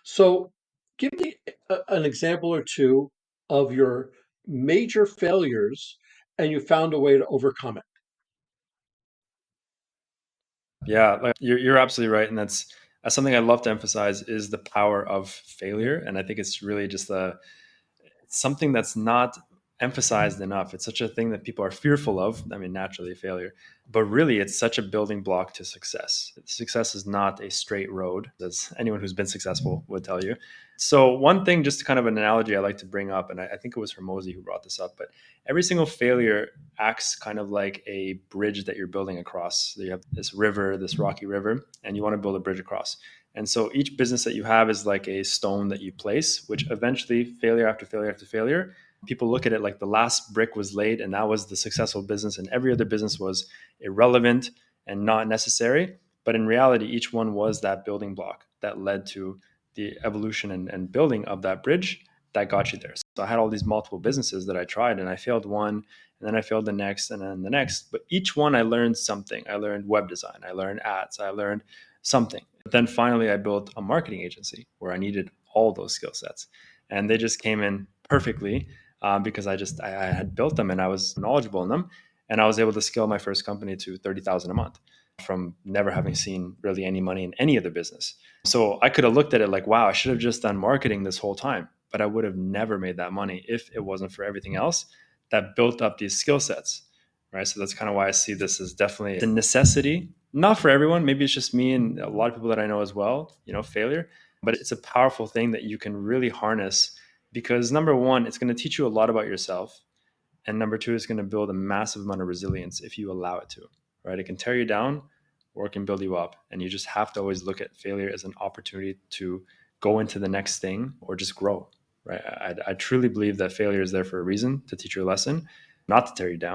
So give me an example or two of your major failures and you found a way to overcome it. Yeah, like you're absolutely right, and that's something I love to emphasize is the power of failure, and I think it's really just something that's not emphasized enough. It's such a thing that people are fearful of. I mean, naturally, failure, but really, it's such a building block to success. Success is not a straight road, as anyone who's been successful would tell you. So, one thing, just kind of an analogy I like to bring up, and I think it was Hermosi who brought this up, but every single failure acts kind of like a bridge that you're building across. So you have this river, this rocky river, and you want to build a bridge across. And so each business that you have is like a stone that you place, which eventually, failure after failure after failure, people look at it like the last brick was laid and that was the successful business, and every other business was irrelevant and not necessary. But in reality, each one was that building block that led to the evolution and building of that bridge that got you there. So I had all these multiple businesses that I tried, and I failed one, and then I failed the next, and then the next. But each one I learned something. I learned web design, I learned ads, I learned something. But then finally, I built a marketing agency where I needed all those skill sets, and they just came in perfectly because I had built them and I was knowledgeable in them, and I was able to scale my first company to 30,000 a month from never having seen really any money in any other business. So I could have looked at it like, wow, I should have just done marketing this whole time, but I would have never made that money if it wasn't for everything else that built up these skill sets. Right. So that's kind of why I see this as definitely a necessity, not for everyone. Maybe it's just me and a lot of people that I know as well, failure, but it's a powerful thing that you can really harness because number one, it's going to teach you a lot about yourself. And number two, it's going to build a massive amount of resilience if you allow it to, right? It can tear you down or it can build you up. And you just have to always look at failure as an opportunity to go into the next thing or just grow, right? I truly believe that failure is there for a reason, to teach you a lesson, not to tear you down.